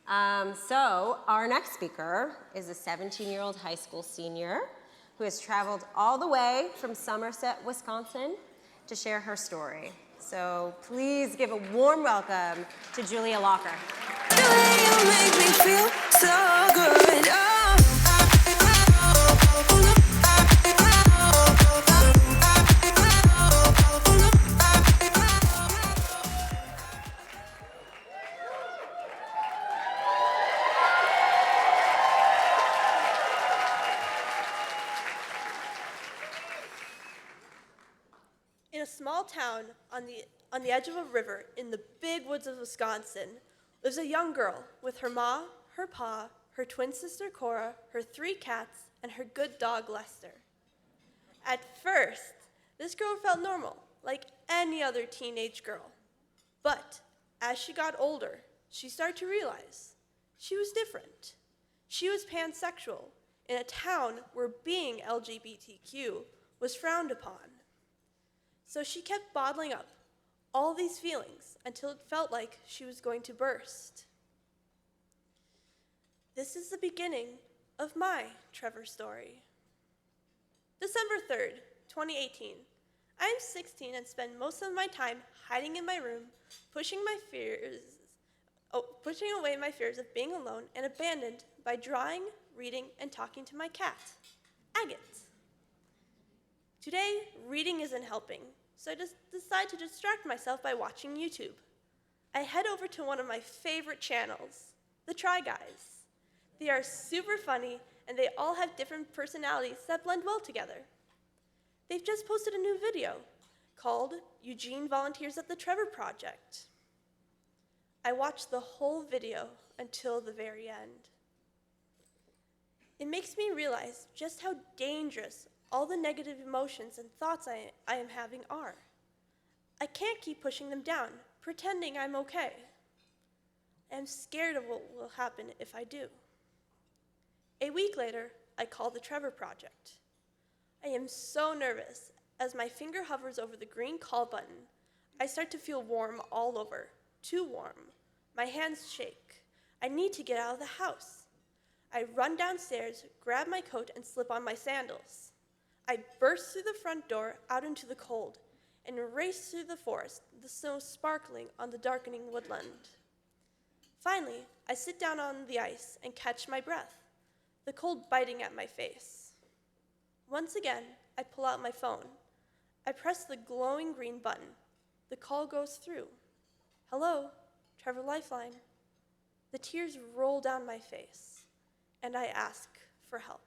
So our next speaker is a 17-year-old high school senior who has traveled all the way from Somerset, Wisconsin to share her story. So please give a warm welcome to Julia Lacher. The way you make me feel so good. In a small town on the edge of a river in the big woods of Wisconsin lives a young girl with her ma, her pa, her twin sister Cora, her 3 cats, and her good dog Lester. At first, this girl felt normal, like any other teenage girl. But as she got older, she started to realize she was different. She was pansexual in a town where being LGBTQ was frowned upon. So she kept bottling up all these feelings until it felt like she was going to burst. This is the beginning of my Trevor story. December 3rd, 2018. I am 16 and spend most of my time hiding in my room, pushing away my fears of being alone and abandoned by drawing, reading, and talking to my cat, Agate. Today, reading isn't helping, so I just decide to distract myself by watching YouTube. I head over to one of my favorite channels, the Try Guys. They are super funny, and they all have different personalities that blend well together. They've just posted a new video called Eugene Volunteers at the Trevor Project. I watched the whole video until the very end. It makes me realize just how dangerous all the negative emotions and thoughts I am having are. I can't keep pushing them down, pretending I'm okay. I'm scared of what will happen if I do. A week later, I call the Trevor Project. I am so nervous. As my finger hovers over the green call button, I start to feel warm all over, too warm. My hands shake. I need to get out of the house. I run downstairs, grab my coat, and slip on my sandals. I burst through the front door out into the cold and race through the forest, the snow sparkling on the darkening woodland. Finally, I sit down on the ice and catch my breath, the cold biting at my face. Once again, I pull out my phone. I press the glowing green button. The call goes through. Hello, Trevor Lifeline. The tears roll down my face, and I ask for help.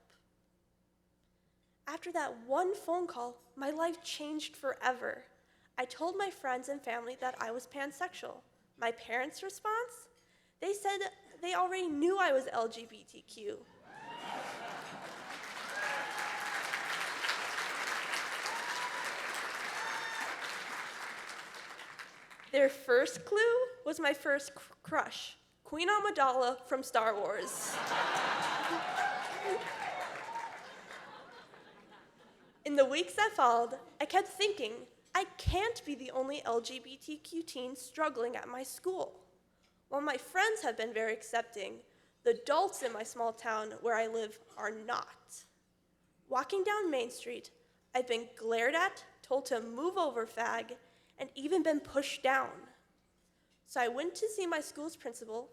After that one phone call, my life changed forever. I told my friends and family that I was pansexual. My parents' response? They said they already knew I was LGBTQ. Their first clue was my first crush, Queen Amidala from Star Wars. In the weeks that followed, I kept thinking, I can't be the only LGBTQ teen struggling at my school. While my friends have been very accepting, the adults in my small town where I live are not. Walking down Main Street, I've been glared at, told to move over, fag, and even been pushed down. So I went to see my school's principal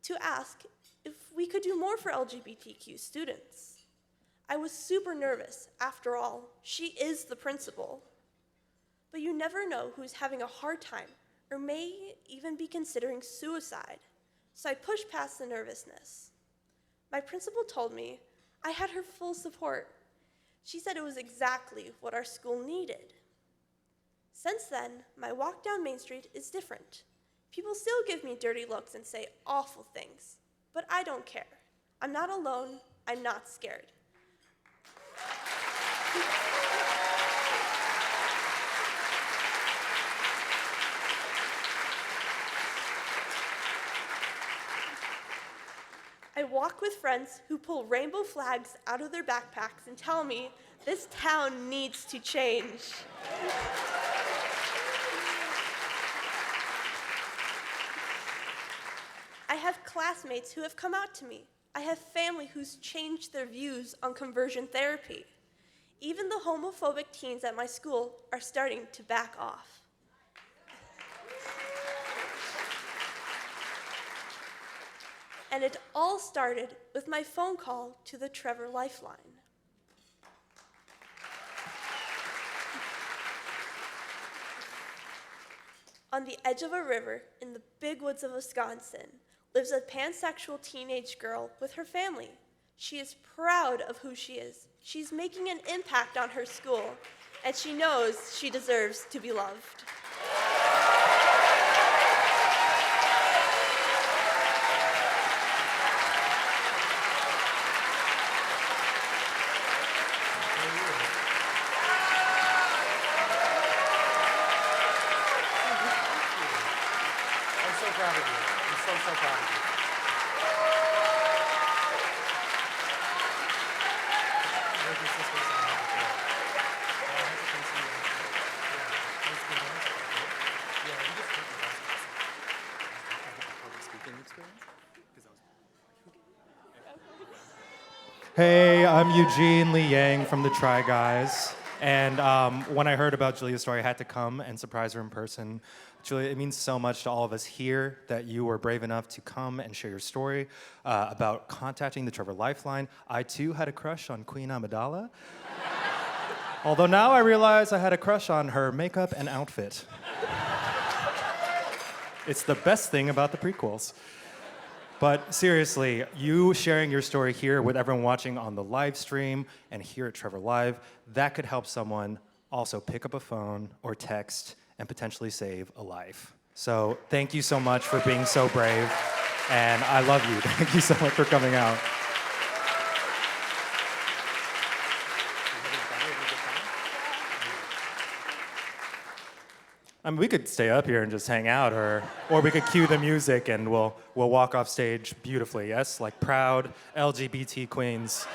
to ask if we could do more for LGBTQ students. I was super nervous. After all, she is the principal. But you never know who's having a hard time or may even be considering suicide. So I pushed past the nervousness. My principal told me I had her full support. She said it was exactly what our school needed. Since then, my walk down Main Street is different. People still give me dirty looks and say awful things, but I don't care. I'm not alone. I'm not scared. I walk with friends who pull rainbow flags out of their backpacks and tell me this town needs to change. I have classmates who have come out to me. I have family who's changed their views on conversion therapy. Even the homophobic teens at my school are starting to back off. And it all started with my phone call to the Trevor Lifeline. On the edge of a river in the big woods of Wisconsin lives a pansexual teenage girl with her family. She is proud of who she is. She's making an impact on her school, and she knows she deserves to be loved. Hey, I'm Eugene Liang from the Try Guys. And when I heard about Julia's story, I had to come and surprise her in person. Julia, it means so much to all of us here that you were brave enough to come and share your story about contacting the Trevor Lifeline. I too had a crush on Queen Amidala. Although now I realize I had a crush on her makeup and outfit. It's the best thing about the prequels. But seriously, you sharing your story here with everyone watching on the live stream and here at Trevor Live, that could help someone also pick up a phone or text and potentially save a life. So thank you so much for being so brave, and I love you. Thank you so much for coming out. I mean, we could stay up here and just hang out, or we could cue the music and we'll walk off stage beautifully, yes? Like proud LGBT queens.